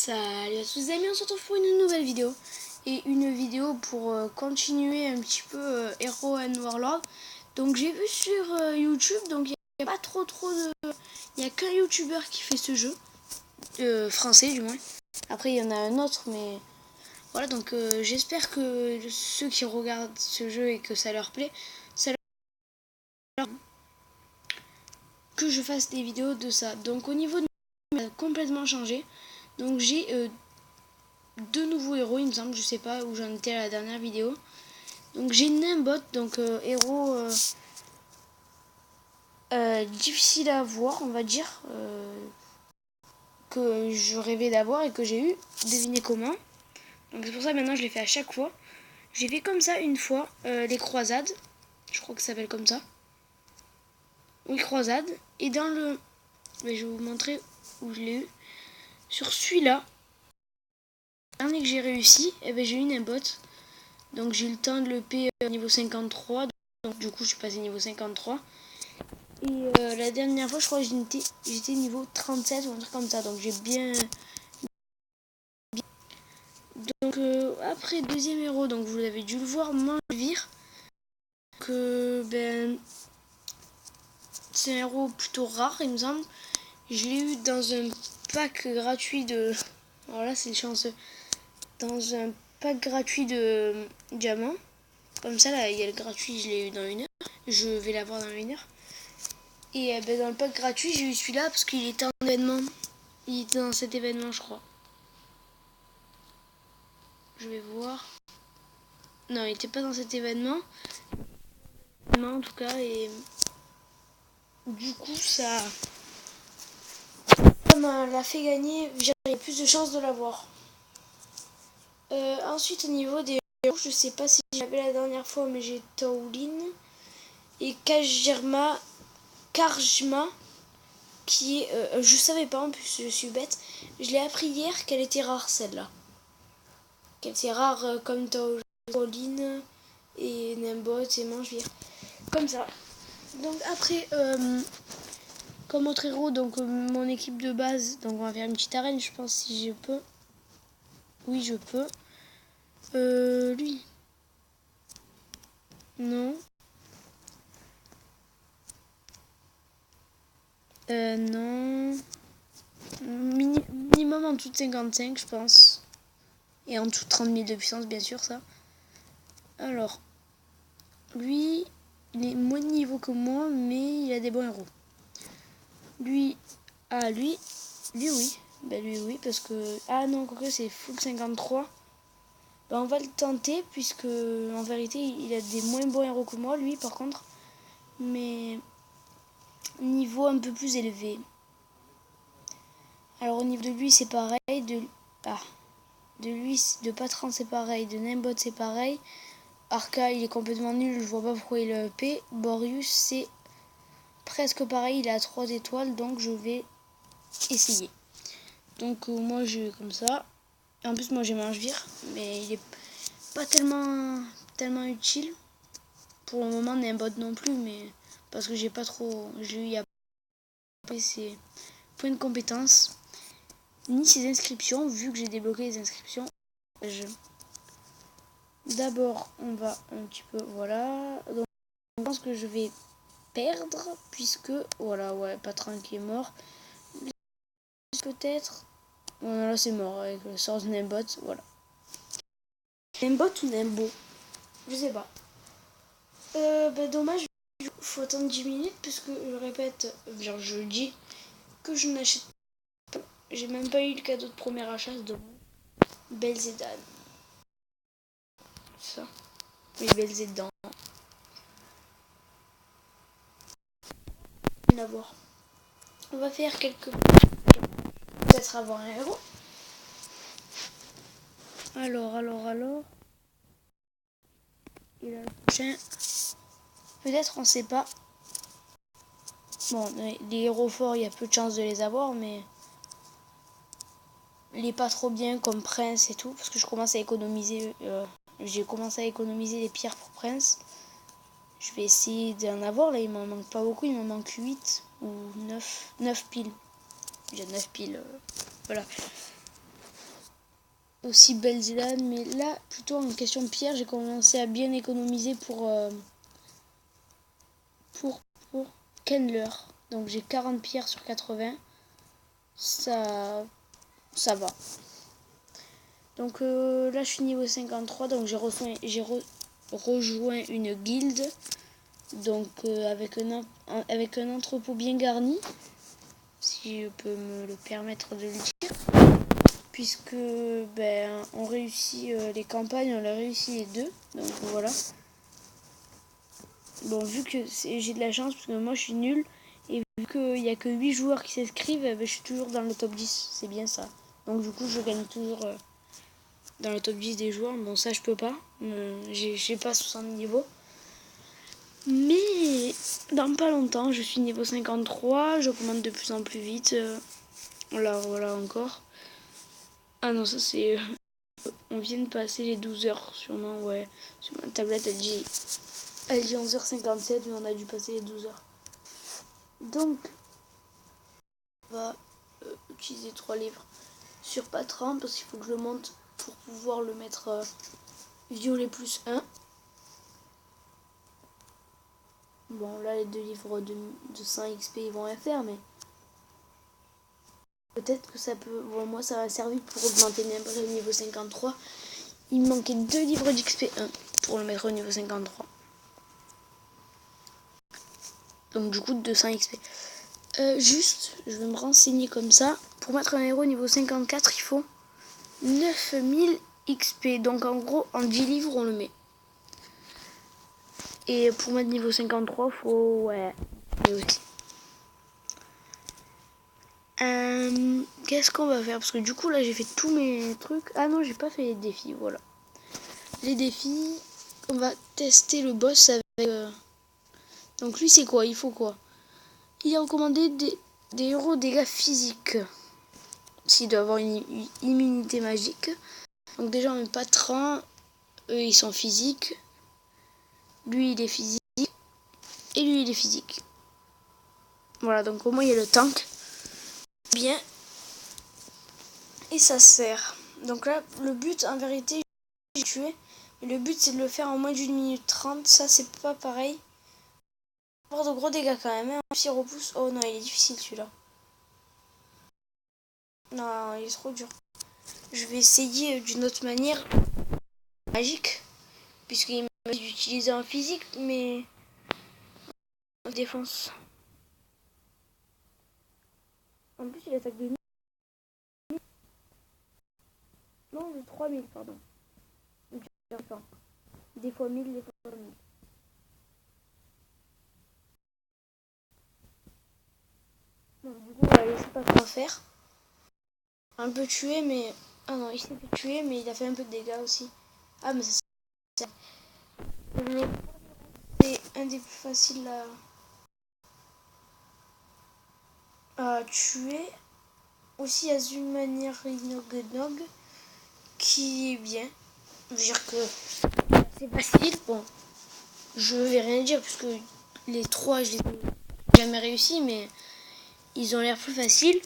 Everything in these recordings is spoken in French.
Salut à tous les amis, on se retrouve pour une nouvelle vidéo. Et une vidéo pour continuer un petit peu Hero and Warlord. Donc j'ai vu sur YouTube, donc il n'y a pas trop de... Il n'y a qu'un YouTuber qui fait ce jeu. Français du moins. Après il y en a un autre, mais... Voilà, donc j'espère que ceux qui regardent ce jeu et que ça leur plaît, que je fasse des vidéos de ça. Donc au niveau de... ça a complètement changé. Donc j'ai... deux nouveaux héros, il me semble, je sais pas où j'en étais à la dernière vidéo. Donc j'ai Nimbot, donc héros difficile à voir, on va dire, que je rêvais d'avoir et que j'ai eu. Devinez comment. Donc c'est pour ça que maintenant je l'ai fait à chaque fois. J'ai fait comme ça une fois, les croisades, je crois que ça s'appelle comme ça. Oui, croisades. Et dans le... Mais je vais vous montrer où je l'ai eu. Sur celui-là, le dernier que j'ai réussi, eh ben, j'ai eu Nimbot. Donc j'ai eu le temps de le payer niveau 53. Donc du coup je suis passé niveau 53. Et la dernière fois je crois que j'étais niveau 37 ou un truc comme ça. Donc j'ai bien... Donc après deuxième héros, donc vous avez dû le voir, Manvir. Que ben... C'est un héros plutôt rare il me semble. Je l'ai eu dans un pack gratuit de... Alors là c'est chanceux. Dans un pack gratuit de diamants. Comme ça là il y a le gratuit, je l'ai eu dans une heure. Je vais l'avoir dans une heure. Et ben, dans le pack gratuit, j'ai eu celui-là parce qu'il était en événement. Il était dans cet événement, je crois. Je vais voir. Non, il était pas dans cet événement. En tout cas, et du coup, ça m'a fait gagner. J'avais plus de chances de l'avoir. Ensuite, au niveau des héros, je sais pas si j'avais la dernière fois, mais j'ai Taoulin et Kajma, qui est... je savais pas, en plus, je suis bête. Je l'ai appris hier qu'elle était rare, celle-là. Qu'elle était rare comme Taoulin et Nimbot et Manvir. Comme ça. Donc après, comme autre héros, donc mon équipe de base, donc on va faire une petite arène, je pense, si je peux. Oui, je peux. Lui. Non. Non. Minimum en tout 55, je pense. Et en tout 30 000 de puissance, bien sûr, ça. Alors, lui, il est moins de niveau que moi, mais il a des bons héros. Lui, lui oui. Ben lui oui, parce que... Ah non, quoique c'est full 53. Ben, on va le tenter, puisque en vérité, il a des moins bons héros que moi, lui, par contre. Mais niveau un peu plus élevé. Alors au niveau de lui, c'est pareil. De lui, de Patran, c'est pareil. De Nimbot, c'est pareil. Arca, il est complètement nul, je vois pas pourquoi il est EP. Boreus, c'est presque pareil, il a 3 étoiles, donc je vais essayer. Donc moi, je comme ça. En plus, moi, j'ai Manvir, mais il est pas tellement utile. Pour le moment, Nimbot non plus, mais parce que j'ai pas trop... J'ai eu il y a pas ses points de compétence, ni ses inscriptions, vu que j'ai débloqué les inscriptions. D'abord, on va un petit peu... Voilà. Donc, je pense que je vais perdre, puisque... Voilà, ouais, Patron qui est mort. Peut-être... Bon, là, c'est mort, avec le sort de Nimbot, voilà. Nimbot ou Nimbo? Je sais pas. Bah, dommage, il faut attendre 10 minutes, parce que, je répète, genre, je dis que je n'achète pas. J'ai même pas eu le cadeau de premier achat, donc... Belzedan. Ça. Oui, Belzedan. On va faire quelques... Peut-être avoir un héros. Alors. Il a le prochain. Peut-être, on sait pas. Bon, les héros forts, il y a peu de chances de les avoir, mais... Il est pas trop bien comme prince et tout, parce que je commence à économiser... j'ai commencé à économiser les pierres pour prince. Je vais essayer d'en avoir, là, il m'en manque pas beaucoup, il m'en manque 8 ou 9 piles. J'ai 9 piles, voilà. aussi Belzedan, mais là, plutôt en question de pierre, j'ai commencé à bien économiser pour, pour Kendler. Donc j'ai 40 pierres sur 80. Ça va. Donc là, je suis niveau 53, donc j'ai rejoint une guilde. Donc avec un entrepôt bien garni, si je peux me le permettre de le dire. Puisque on réussit les campagnes, on les réussit les deux. Donc voilà. Bon, vu que j'ai de la chance, parce que moi je suis nulle, et vu qu'il n'y a que 8 joueurs qui s'inscrivent, je suis toujours dans le top 10. C'est bien ça. Donc du coup, je gagne toujours dans le top 10 des joueurs. Bon, ça je peux pas. J'ai pas 60 niveaux. Mais dans pas longtemps, je suis niveau 53, je commande de plus en plus vite. Voilà encore. Ah non, ça c'est... on vient de passer les 12 heures sûrement, ouais. Sur ma tablette, elle dit 11h57, mais on a dû passer les 12 heures. Donc, on va utiliser 3 livres sur Patreon, parce qu'il faut que je le monte pour pouvoir le mettre violet plus 1. Bon, là, les 2 livres de 100 XP, ils vont rien faire, mais... peut-être que ça peut... Bon, moi, ça va servir pour augmenter le niveau 53. Il me manquait 2 livres d'XP 1 pour le mettre au niveau 53. Donc, du coup, 200 XP. Juste, je vais me renseigner comme ça. Pour mettre un héros au niveau 54, il faut 9000 XP. Donc, en gros, en 10 livres, on le met. Et pour mettre niveau 53, il faut... ouais, mais aussi. Qu'est-ce qu'on va faire? Parce que du coup, là, j'ai fait tous mes trucs. Ah non, j'ai pas fait les défis, voilà. Les défis, on va tester le boss avec... donc lui, c'est quoi? Il faut quoi? Il a recommandé des héros dégâts physiques. S'il doit avoir une immunité magique. Donc déjà, on met pas 30. Eux, ils sont physiques. Lui, il est physique. Et lui, il est physique. Voilà, donc au moins, il y a le tank. Bien. Et ça sert. Donc là, le but, en vérité, j'ai tué. Mais le but, c'est de le faire en moins d'une minute 30. Ça, c'est pas pareil. Avoir de gros dégâts quand même. Un petit repousse. Oh non, il est difficile celui-là. Non, il est trop dur. Je vais essayer d'une autre manière. Magique. Puisqu'il m'a dit d'utiliser en physique, mais en défense. En plus, il attaque de 1000. Non, de 3000, pardon. Des fois 1000, des fois 1000. Bon, du coup, on va laisser pas trop faire. Un peu tué, mais... ah non, il s'est fait tuer, mais il a fait un peu de dégâts aussi. Ah, mais ça c'est un des plus faciles à tuer. Aussi, il y a une manière Nog qui est bien. Je veux dire que c'est facile. Bon, je vais rien dire puisque les 3, je les ai jamais réussi, mais ils ont l'air plus faciles.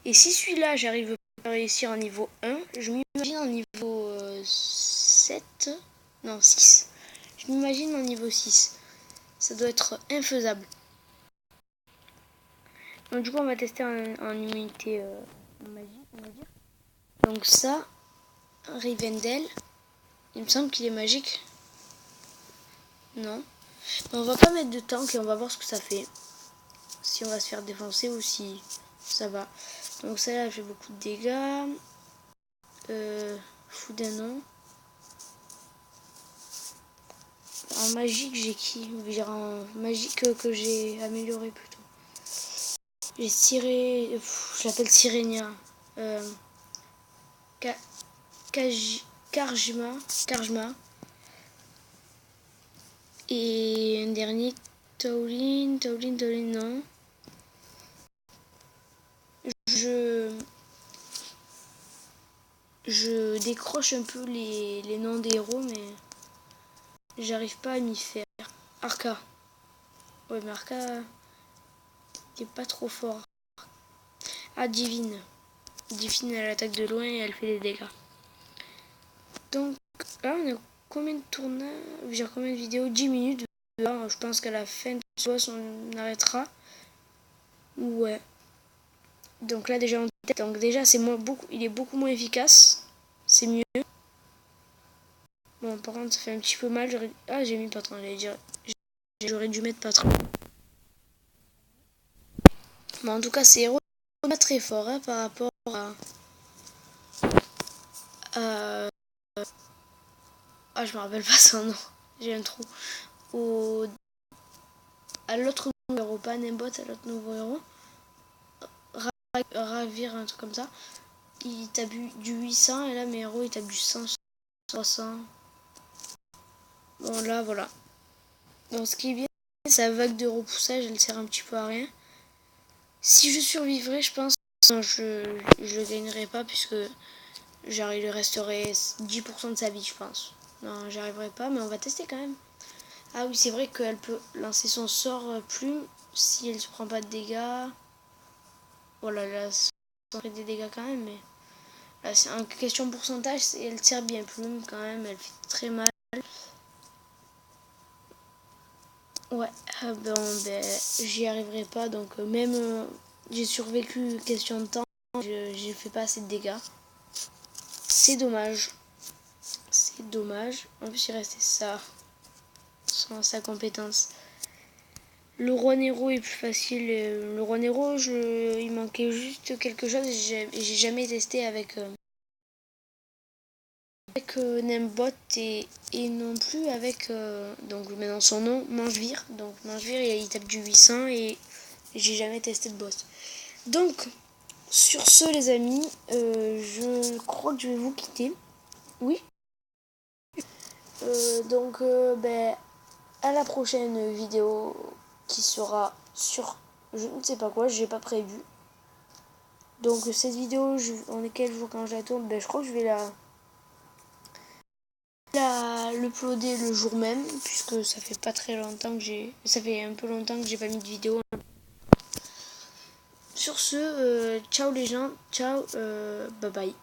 Et si celui-là, j'arrive à réussir en niveau 1, je m'imagine en niveau 7. Non, 6. Je m'imagine en niveau 6. Ça doit être infaisable. Donc du coup, on va tester en immunité magique, on va dire. Donc ça, Rivendell, il me semble qu'il est magique. Non. Mais on va pas mettre de tank et on va voir ce que ça fait. Si on va se faire défoncer ou si ça va. Donc celle-là fait beaucoup de dégâts. Fou d'un nom. En magique, j'ai qui? Je veux dire en magique que j'ai amélioré plutôt. J'ai tiré... je l'appelle Sirenia. Karjma. Et un dernier, Taolin, non. Je décroche un peu les noms des héros, mais j'arrive pas à m'y faire. Arca. Ouais, mais Arca, il est pas trop fort. Ah, Divine. Divine, elle attaque de loin et elle fait des dégâts. Donc là on a combien de tournages, combien de vidéos? 10 minutes. Là, je pense qu'à la fin de ce boss on arrêtera. Ouais. Donc là déjà on teste. Donc déjà c'est il est beaucoup moins efficace. C'est mieux. Bon par contre ça fait un petit peu mal. Ah j'ai mis patron, j'aurais dû mettre patron. Bon en tout cas c'est pas très fort hein, par rapport à... Ah je me rappelle pas son nom. J'ai un trou. À l'autre nouveau héros, pas Nembot, à l'autre nouveau héros. Ravir, un truc comme ça. Il tape du 800 et là mes héros ils tapent du 100, 300. Bon là voilà. Bon ce qui est bien, sa vague de repoussage elle sert un petit peu à rien. Si je survivrais je pense je le gagnerais pas puisque genre il resterait 10% de sa vie je pense. Non j'y arriverai pas mais on va tester quand même. Ah oui c'est vrai qu'elle peut lancer son sort plume si elle se prend pas de dégâts. Voilà là ça fait des dégâts quand même mais... Là, c'est en question pourcentage, elle tire bien plume quand même, elle fait très mal. Ouais, bon, ben, j'y arriverai pas, donc même j'ai survécu question de temps, j'ai fait pas assez de dégâts. C'est dommage. C'est dommage. En plus, il restait ça, sans sa compétence. Le roi Nero est plus facile. Le roi Nero, il manquait juste quelque chose et j'ai jamais testé avec Nembot et non plus avec donc maintenant son nom Mangevir. Donc Mangevir il tape du 800 et j'ai jamais testé de boss. Donc sur ce les amis, je crois que je vais vous quitter. Oui. Ben à la prochaine vidéo qui sera sur je ne sais pas quoi, j'ai pas prévu. Donc cette vidéo en quel jour quand je la tourne, ben je crois que je vais l'uploader le jour même puisque ça fait pas très longtemps que ça fait un peu longtemps que j'ai pas mis de vidéo. Sur ce ciao les gens, ciao, bye bye.